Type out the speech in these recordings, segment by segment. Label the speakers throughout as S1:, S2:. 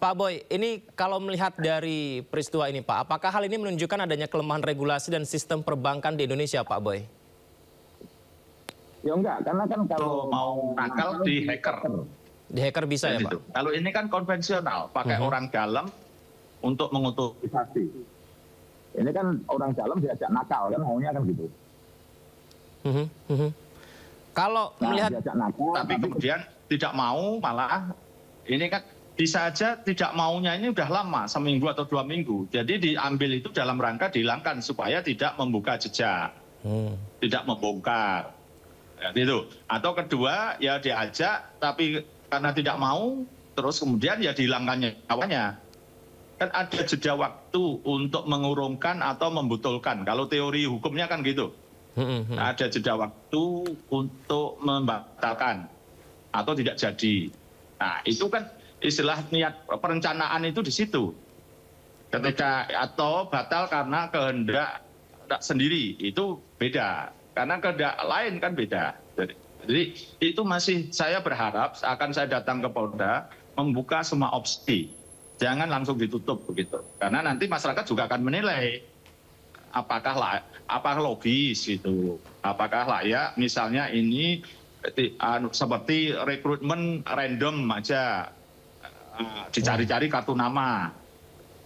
S1: Pak Boy, ini kalau melihat dari peristiwa ini Pak, apakah hal ini menunjukkan adanya kelemahan regulasi dan sistem perbankan di Indonesia Pak Boy?
S2: Ya enggak, karena kan kalau
S3: mau nakal di hacker.
S1: Di hacker bisa ya Pak?
S3: Kalau ini kan konvensional, pakai orang dalam untuk mengutulisasi.
S2: Ini kan orang dalam diajak nakal kan, maunya kan gitu.
S1: Kalau melihat,
S2: diajak nakal,
S3: tapi kemudian tidak mau, malah ini kan bisa aja tidak maunya ini udah lama, seminggu atau 2 minggu. Jadi diambil itu dalam rangka dihilangkan supaya tidak membuka jejak, tidak membongkar. Ya, gitu. Atau kedua ya diajak tapi karena tidak mau, terus kemudian ya dihilangkannya awalnya. Kan ada jeda waktu untuk mengurungkan atau membetulkan. Kalau teori hukumnya kan gitu. Ada jeda waktu untuk membatalkan atau tidak jadi. Nah itu kan istilah niat perencanaan itu di situ. Ketika atau batal karena kehendak sendiri itu beda. Karena kehendak lain kan beda. Jadi itu masih saya berharap akan saya datang ke Polda membuka semua opsi. Jangan langsung ditutup begitu. Karena nanti masyarakat juga akan menilai apakah logis gitu. Apakah layak misalnya ini seperti rekrutmen random aja. Dicari-cari kartu nama.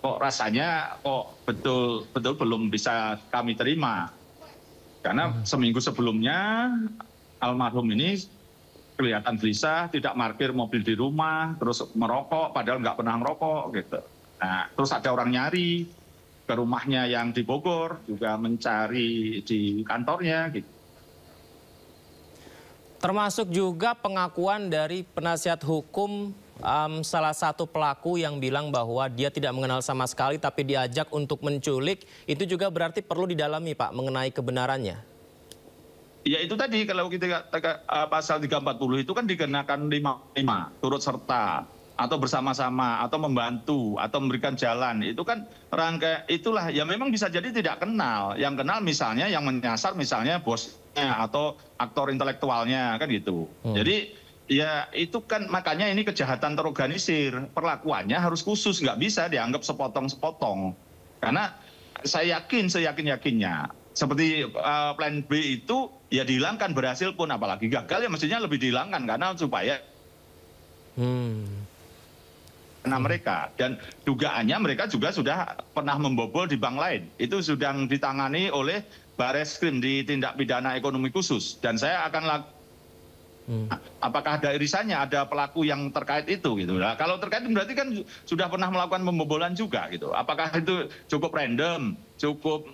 S3: Kok rasanya kok betul belum bisa kami terima. Karena seminggu sebelumnya almarhum ini kelihatan gelisah, tidak parkir mobil di rumah, terus merokok, padahal nggak pernah merokok gitu. Nah, terus ada orang nyari ke rumahnya yang di Bogor, juga mencari di kantornya gitu.
S1: termasuk juga pengakuan dari penasihat hukum salah satu pelaku yang bilang bahwa dia tidak mengenal sama sekali tapi diajak untuk menculik, itu juga berarti perlu didalami Pak mengenai kebenarannya.
S3: Ya itu tadi kalau kita pasal 340 itu kan dikenakan 5 turut serta atau bersama-sama atau membantu atau memberikan jalan. Itu kan rangka itulah ya memang bisa jadi tidak kenal. Yang kenal misalnya yang menyasar misalnya bosnya atau aktor intelektualnya kan gitu. Jadi ya itu kan makanya ini kejahatan terorganisir. Perlakuannya harus khusus, nggak bisa dianggap sepotong-sepotong. Karena saya yakin seyakin-yakinnya seperti plan B itu ya dihilangkan berhasil pun, apalagi gagal ya mestinya lebih dihilangkan karena supaya karena mereka dan dugaannya mereka juga sudah pernah membobol di bank lain, itu sudah ditangani oleh Bareskrim di tindak pidana ekonomi khusus dan saya akan apakah ada irisannya, ada pelaku yang terkait itu gitu. Nah, kalau terkait berarti kan sudah pernah melakukan pembobolan juga gitu. Apakah itu cukup random, cukup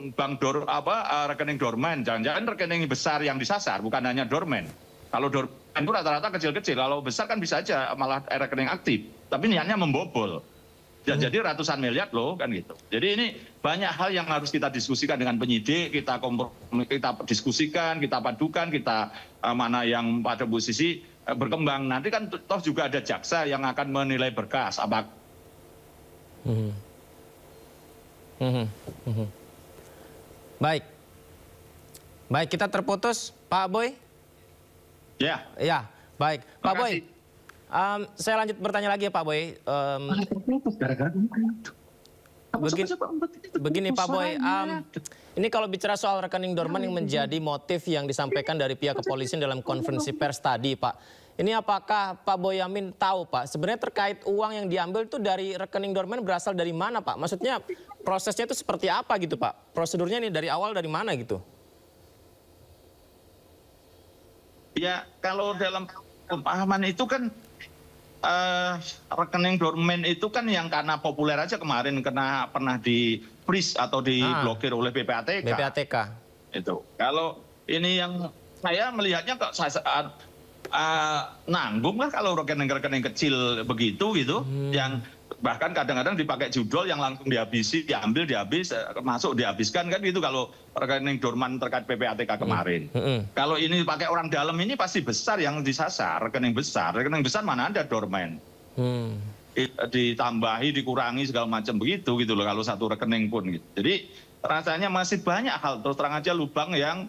S3: rekening dorman, jangan-jangan rekening besar yang disasar bukan hanya dorman. Kalau dorman itu rata-rata kecil-kecil, kalau besar kan bisa aja malah rekening aktif, tapi niatnya membobol. Ya, jadi ratusan miliar loh kan gitu. Jadi ini banyak hal yang harus kita diskusikan dengan penyidik, kita diskusikan, kita padukan, kita mana yang pada posisi berkembang. Nanti kan toh juga ada jaksa yang akan menilai berkas.
S1: Baik. Baik, kita terputus Pak Boy.
S3: Ya.
S1: Ya, baik. Pak Boy. Saya lanjut bertanya lagi ya Pak Boy. Begini Pak Boy, ini kalau bicara soal rekening dorman yang menjadi motif yang disampaikan dari pihak kepolisian dalam konferensi pers tadi Pak. Ini apakah Pak Boyamin tahu Pak, sebenarnya terkait uang yang diambil itu dari rekening dorman berasal dari mana Pak? Maksudnya prosesnya itu seperti apa gitu Pak? Prosedurnya ini dari awal dari mana gitu?
S3: Ya kalau dalam pemahaman itu kan rekening dorman itu kan yang karena populer aja kemarin karena pernah di freeze atau diblokir oleh PPATK. Itu. Kalau ini yang saya melihatnya kok nanggung lah kalau rekening-rekening kecil begitu gitu, yang bahkan kadang-kadang dipakai judul yang langsung diambil, masuk dihabiskan kan gitu kalau rekening dorman terkait PPATK kemarin. Kalau ini pakai orang dalam ini pasti besar yang disasar, rekening besar mana ada dorman. Ditambahi, dikurangi segala macam begitu gitu loh kalau satu rekening pun gitu. Jadi rasanya masih banyak hal, terus terang aja lubang yang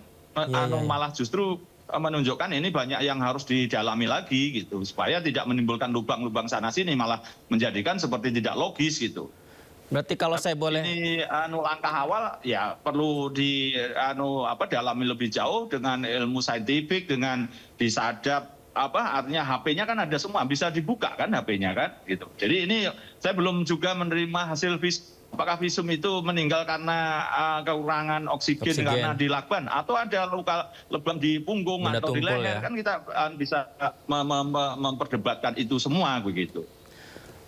S3: malah justru menunjukkan ini banyak yang harus didalami lagi gitu, supaya tidak menimbulkan lubang-lubang sana sini, malah menjadikan seperti tidak logis gitu.
S1: Berarti kalau saya boleh,
S3: ini langkah awal ya perlu dalami lebih jauh dengan ilmu saintifik, dengan disadap artinya HP-nya kan ada semua, bisa dibuka kan HP-nya kan gitu. Jadi ini saya belum juga menerima hasil visum. Apakah visum itu meninggal karena kekurangan oksigen karena di lakban, atau ada luka lebam di punggung
S1: benda
S3: atau di
S1: tumpul
S3: leher,
S1: ya.
S3: kan kita bisa memperdebatkan itu semua begitu.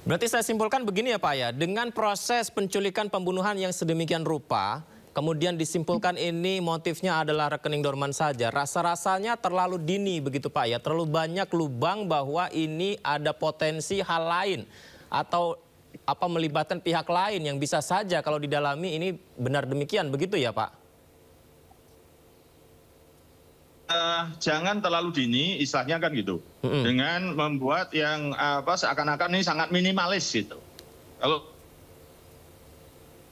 S1: Berarti saya simpulkan begini ya Pak ya, dengan proses penculikan pembunuhan yang sedemikian rupa, kemudian disimpulkan ini motifnya adalah rekening dorman saja, rasa-rasanya terlalu dini begitu Pak ya, terlalu banyak lubang bahwa ini ada potensi hal lain atau melibatkan pihak lain yang bisa saja kalau didalami ini benar demikian, begitu ya Pak?
S3: Jangan terlalu dini, istilahnya kan gitu, dengan membuat yang seakan-akan ini sangat minimalis gitu. Kalau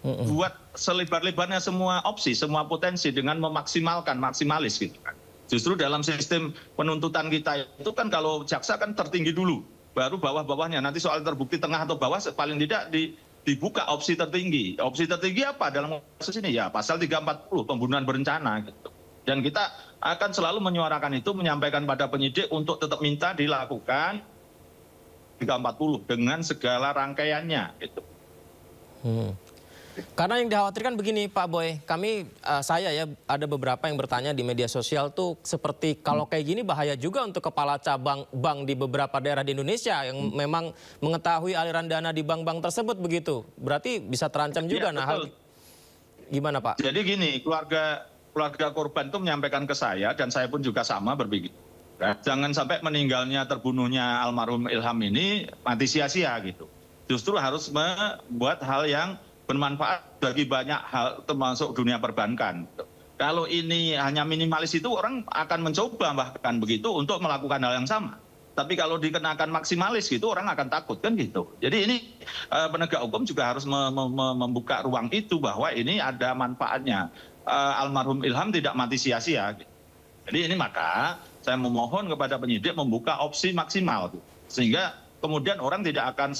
S3: buat selebar-lebarnya semua opsi, semua potensi dengan memaksimalkan, maksimalis gitu kan. Justru dalam sistem penuntutan kita itu kan kalau jaksa kan tertinggi dulu, baru bawah-bawahnya. Nanti soal terbukti tengah atau bawah paling tidak dibuka opsi tertinggi. Opsi tertinggi apa dalam kasus ini? Ya pasal 340 pembunuhan berencana gitu. Dan kita akan selalu menyuarakan itu, menyampaikan pada penyidik untuk tetap minta dilakukan 340 dengan segala rangkaiannya gitu.
S1: Karena yang dikhawatirkan begini Pak Boy, saya ya ada beberapa yang bertanya di media sosial tuh seperti kalau kayak gini bahaya juga untuk kepala cabang bank di beberapa daerah di Indonesia yang memang mengetahui aliran dana di bank-bank tersebut begitu. Berarti bisa terancam juga.
S3: Ya,
S1: nah hal gimana Pak?
S3: Jadi gini, keluarga korban itu menyampaikan ke saya dan saya pun juga sama berpikir. Jangan sampai meninggalnya terbunuhnya almarhum Ilham ini mati sia-sia gitu. Justru harus membuat hal yang bermanfaat bagi banyak hal termasuk dunia perbankan. Kalau ini hanya minimalis itu orang akan mencoba bahkan begitu untuk melakukan hal yang sama. Tapi kalau dikenakan maksimalis gitu orang akan takut kan gitu. Jadi ini penegak hukum juga harus membuka ruang itu bahwa ini ada manfaatnya. Almarhum Ilham tidak mati sia-sia. Jadi ini maka saya memohon kepada penyidik membuka opsi maksimal. Sehingga kemudian orang tidak akan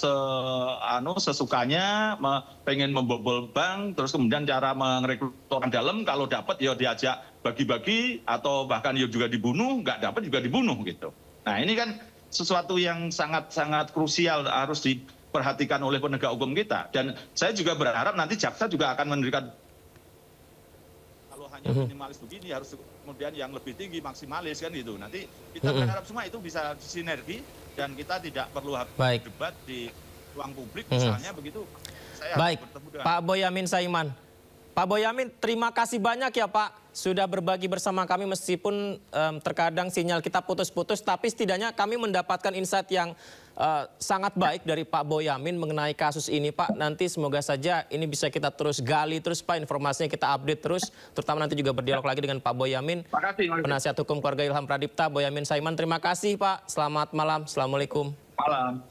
S3: sesukanya pengen membobol bank, terus kemudian cara merekrut orang dalam, kalau dapat ya diajak bagi-bagi, atau bahkan ya juga dibunuh, nggak dapat juga dibunuh gitu. Nah ini kan sesuatu yang sangat-sangat krusial harus diperhatikan oleh penegak hukum kita. Dan saya juga berharap nanti jaksa juga akan memberikan, kalau hanya minimalis begini harus kemudian yang lebih tinggi maksimalis kan gitu. Nanti kita berharap semua itu bisa sinergi. Dan kita tidak perlu debat di ruang publik misalnya begitu. Baik,
S1: Pak Boyamin Saiman. Pak Boyamin, terima kasih banyak ya Pak sudah berbagi bersama kami meskipun terkadang sinyal kita putus-putus, tapi setidaknya kami mendapatkan insight yang sangat baik dari Pak Boyamin mengenai kasus ini Pak. Nanti semoga saja ini bisa kita terus gali terus Pak, informasinya kita update terus, terutama nanti juga berdialog lagi dengan Pak Boyamin, penasihat hukum keluarga Ilham Pradipta, Boyamin Saiman. Terima kasih Pak, selamat malam, assalamualaikum.
S3: Malam.